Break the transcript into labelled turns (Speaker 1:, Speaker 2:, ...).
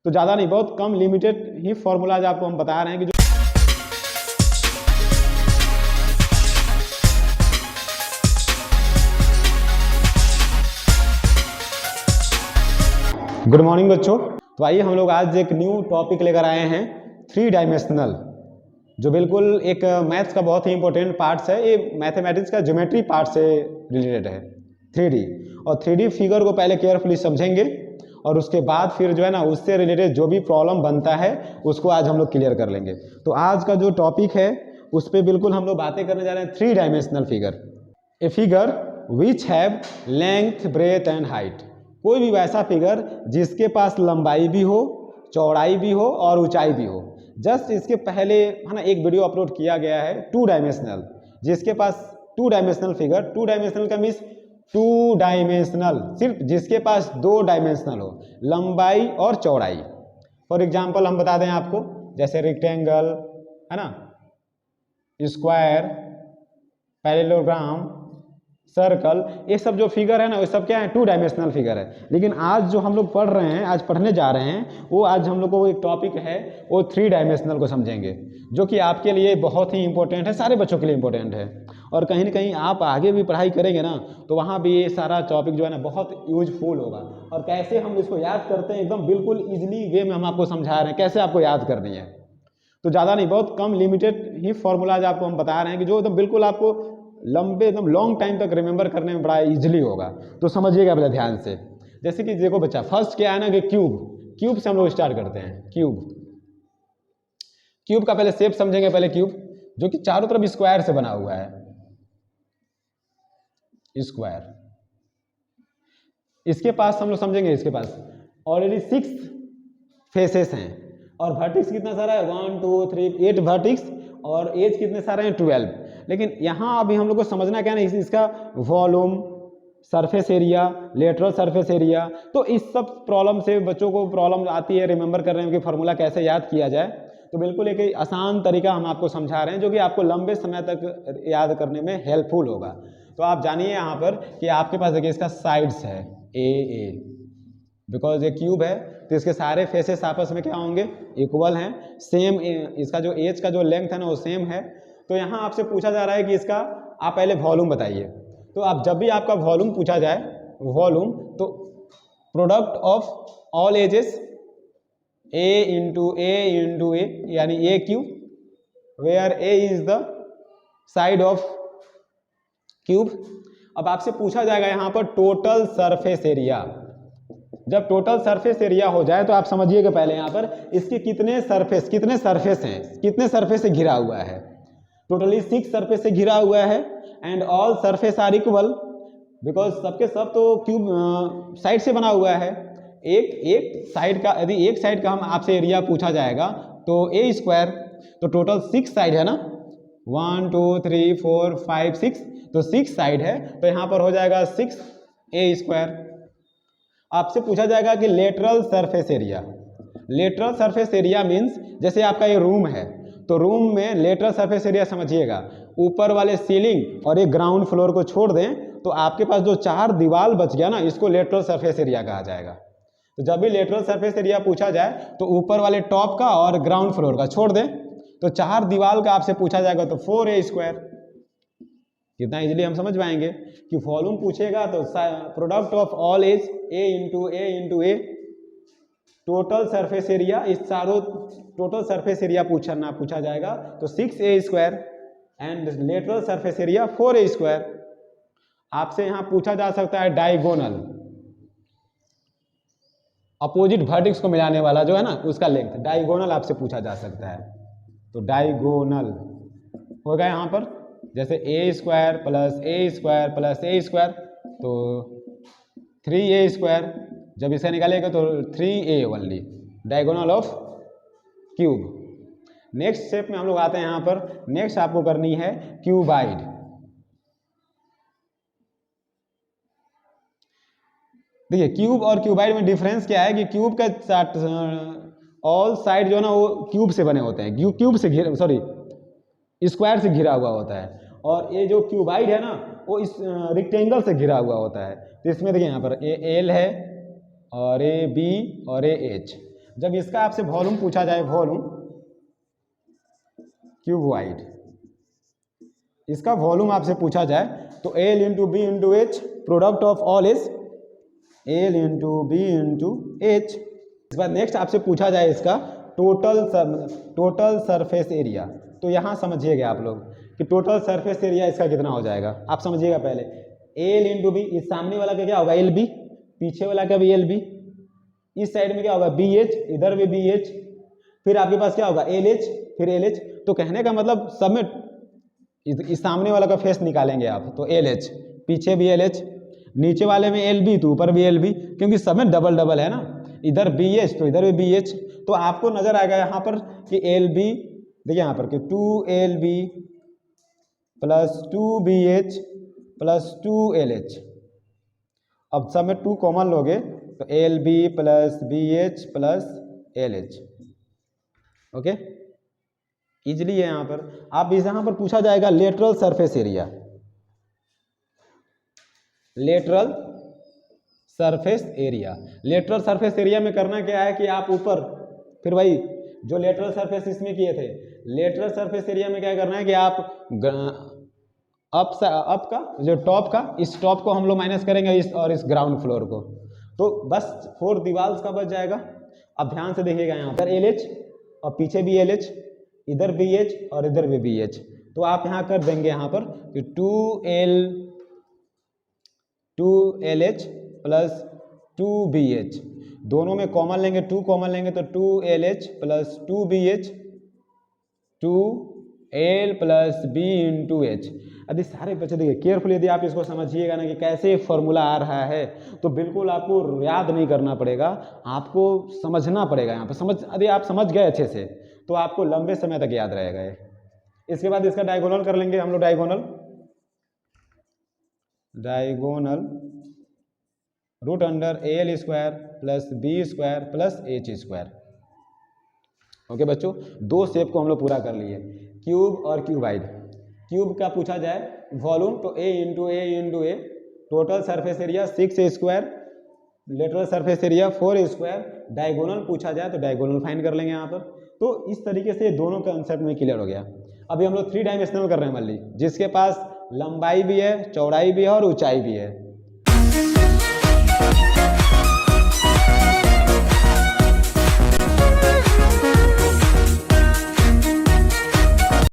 Speaker 1: तो ज़्यादा नहीं, बहुत कम लिमिटेड ही फॉर्मूलाज आपको हम बता रहे हैं कि जो गुड मॉर्निंग बच्चों। तो आइए हम लोग आज एक न्यू टॉपिक लेकर आए हैं, थ्री डायमेंशनल, जो बिल्कुल एक मैथ्स का बहुत ही इंपॉर्टेंट पार्ट्स है। ये मैथमेटिक्स का ज्योमेट्री पार्ट से रिलेटेड है, 3D। और 3D फिगर को पहले केयरफुली समझेंगे और उसके बाद फिर जो है ना उससे रिलेटेड जो भी प्रॉब्लम बनता है उसको आज हम लोग क्लियर कर लेंगे। तो आज का जो टॉपिक है उस पर बिल्कुल हम लोग बातें करने जा रहे हैं, three dimensional figure. A figure which have length, breadth and height. कोई भी वैसा फिगर जिसके पास लंबाई भी हो, चौड़ाई भी हो और ऊंचाई भी हो। जस्ट इसके पहले है ना एक वीडियो अपलोड किया गया है, टू डायमेंशनल, जिसके पास two dimensional figure, two dimensional का मीन्स टू डायमेंशनल, सिर्फ जिसके पास दो डायमेंशनल हो, लंबाई और चौड़ाई। फॉर एग्जाम्पल हम बता दें आपको, जैसे रेक्टेंगल है ना, स्क्वायर, पैरेललोग्राम, सर्कल, ये सब जो फिगर है ना वो सब क्या है, टू डायमेंशनल फिगर है। लेकिन आज जो हम लोग पढ़ रहे हैं, आज पढ़ने जा रहे हैं, वो आज हम लोग को एक टॉपिक है, वो थ्री डायमेंशनल को समझेंगे, जो कि आपके लिए बहुत ही इंपॉर्टेंट है, सारे बच्चों के लिए इंपॉर्टेंट है। और कहीं ना कहीं आप आगे भी पढ़ाई करेंगे ना तो वहाँ भी ये सारा टॉपिक जो है ना बहुत यूजफुल होगा। और कैसे हम इसको याद करते हैं, एकदम बिल्कुल ईजिली वे में हम आपको समझा रहे हैं कैसे आपको याद करनी है। तो ज़्यादा नहीं, बहुत कम लिमिटेड ही फॉर्मूलाज आपको हम बता रहे हैं कि जो एकदम बिल्कुल आपको लंबे एकदम लॉन्ग टाइम तक रिमेंबर करने में बड़ा इजीली होगा। तो समझिएगा पहले ध्यान से। जैसे कि देखो बच्चा, फर्स्ट क्या है ना कि क्यूब से हम लोग स्टार्ट करते हैं। क्यूब का पहले शेप समझेंगे। पहले क्यूब जो कि चारों तरफ स्क्वायर से बना हुआ है, स्क्वायर। इसके पास हम लोग समझेंगे, इसके पास ऑलरेडी 6 फेसेस हैं और वर्टिक्स कितना सारा है, 1 2 3 8 वर्टिक्स, और एज कितने सारे हैं, 12। लेकिन यहाँ अभी हम लोग को समझना क्या है, इसका volume, surface area, lateral surface area. तो इस सब प्रॉब्लम से बच्चों को प्रॉब्लम आती है रिमेंबर करने में कि फार्मूला कैसे याद किया जाए। तो बिल्कुल एक आसान तरीका हम आपको समझा रहे हैं जो कि आपको लंबे समय तक याद करने में हेल्पफुल होगा। तो आप जानिए यहाँ पर कि आपके पास देखिए इसका साइड्स है ए, बिकॉज ये क्यूब है तो इसके सारे फेसेस आपस में क्या होंगे, इक्वल हैं, सेम। इसका जो एज का जो लेंथ है ना वो सेम है। तो यहाँ आपसे पूछा जा रहा है कि इसका आप पहले वॉल्यूम बताइए। तो आप जब भी आपका वॉल्यूम पूछा जाए, वॉल्यूम, तो product of all edges a into a यानी a cube, where a is the side of cube. अब आपसे पूछा जाएगा यहाँ पर टोटल सरफेस एरिया। जब टोटल सरफेस एरिया हो जाए तो आप समझिएगा पहले यहाँ पर इसके कितने सरफेस हैं, कितने सरफेस से घिरा हुआ है। टोटली 6 सरफेस से घिरा हुआ है and all surface are equal, because सबके सब तो क्यूब साइड से बना हुआ है। एक साइड का, यदि एक साइड का हम आपसे एरिया पूछा जाएगा तो ए स्क्वायर, तो टोटल 6 साइड है ना, 1 2 3 4 5 6, तो 6 साइड है तो यहाँ पर हो जाएगा 6 ए स्क्वायर। आपसे पूछा जाएगा कि lateral surface area. Lateral surface area means जैसे आपका ये रूम है तो रूम में लेटरल सरफेस एरिया समझिएगा, ऊपर वाले सीलिंग और एक ग्राउंड फ्लोर को छोड़ दें तो आपके पास जो 4 दीवार बच गया ना, इसको लेटरल सरफेस एरिया कहा जाएगा। तो जब भी लेटरल सरफेस एरिया पूछा जाए तो ऊपर वाले टॉप का और ग्राउंड फ्लोर का छोड़ दें तो 4 दीवार का आपसे पूछा जाएगा तो 4a स्क्वायर। कितना इजीली हम समझ पाएंगे कि वॉल्यूम पूछेगा तो product of all edge a into a, total surface area, इस चारों टोटल सरफेस एरिया पूछा जाएगा तो 6a square and lateral surface area 4a square. आपसे यहाँ पूछा जा सकता है डायगोनल, अपोजिट वर्टेक्स को मिलाने वाला जो है ना उसका लेंथ, डायगोनल आपसे पूछा जा सकता है। तो डायगोनल होगा यहाँ पर जैसे ए स्क्वायर प्लस ए स्क्वायर तो 3a स्क्वायर। जब इसे निकालेगा तो 3a only, diagonal of cube. Next step में हम लोग आते हैं यहाँ पर, नेक्स्ट आपको करनी है क्यूबाइड। देखिए क्यूब और क्यूबाइड में डिफरेंस क्या है कि क्यूब का ऑल साइड जो है ना वो क्यूब से बने होते हैं, क्यूब से स्क्वायर से घिरा हुआ होता है, और ये जो क्यूबाइड है ना वो इस रेक्टेंगल से घिरा हुआ होता है। तो इसमें देखिए यहाँ पर ए एल है और ए बी और ए एच, जब इसका आपसे वॉल्यूम पूछा जाए, वॉल्यूम क्यूबॉइड, इसका वॉल्यूम आपसे पूछा जाए तो L into B into H, product of all is L into B into H. इस बार नेक्स्ट आपसे पूछा जाए इसका टोटल सरफेस एरिया, तो यहाँ समझिएगा आप लोग कि टोटल सरफेस एरिया इसका कितना हो जाएगा। आप समझिएगा पहले, एल इंटू बी, इस सामने वाला का क्या होगा एल बी, पीछे वाला का भी एल बी, इस साइड में क्या होगा बी एच, इधर भी बी एच, फिर आपके पास क्या होगा एल एच, फिर एल एच। तो कहने का मतलब सब में इस सामने वाला का फेस निकालेंगे आप तो एल एच, पीछे भी एल एच, नीचे वाले में एल बी तो ऊपर भी एल बी, क्योंकि सब में डबल डबल है ना, इधर बी एच तो इधर भी बी एच। तो आपको नजर आएगा यहाँ पर कि एल बी, देखिए यहाँ पर कि 2LB plus 2BH plus 2LH। अब सब में 2 कॉमन लोगे तो LB plus BH plus LH। Okay, easily है यहाँ पर। आप इस यहाँ पर पूछा जाएगा lateral surface area, lateral surface area. Lateral surface area में करना क्या है कि आप ऊपर, फिर वही जो लेटरल सरफेस इसमें किए थे, लेटरल सरफेस एरिया में क्या करना है कि आप अप का जो टॉप का, इस टॉप को हम लोग माइनस करेंगे इस और इस ग्राउंड फ्लोर को, तो बस 4 दीवार का बच जाएगा। अब ध्यान से देखिएगा यहाँ पर LH और पीछे भी LH, इधर BH और इधर भी BH। तो आप यहाँ कर देंगे यहाँ पर कि 2LH प्लस 2BH, दोनों में कॉमन लेंगे, 2 कॉमन लेंगे तो 2LH plus 2BH, 2L plus B into H। यदि सारे बच्चे देखिए केयरफुली, यदि आप इसको समझिएगा ना कि कैसे फॉर्मूला आ रहा है, तो बिल्कुल आपको याद नहीं करना पड़ेगा, आपको समझना पड़ेगा। यहाँ पर यदि आप समझ गए अच्छे से तो आपको लंबे समय तक याद रहेगा ये। इसके बाद इसका डायगोनल कर लेंगे हम लोग, diagonal root under AL square plus B square plus H square. Okay बच्चों, 2 स्टेप को हम लोग पूरा कर लिए, क्यूब और क्यूबाइड। क्यूब का पूछा जाए वॉल्यूम तो A into A, total surface area 6A square, lateral surface area 4A square. Diagonal पूछा जाए तो डायगोनल फाइंड कर लेंगे यहाँ पर। तो इस तरीके से दोनों कंसेप्ट में क्लियर हो गया। अभी हम लोग 3 डायमेंशनल कर रहे हैं, मान ली जिसके पास लंबाई भी है, चौड़ाई भी है और ऊंचाई भी है।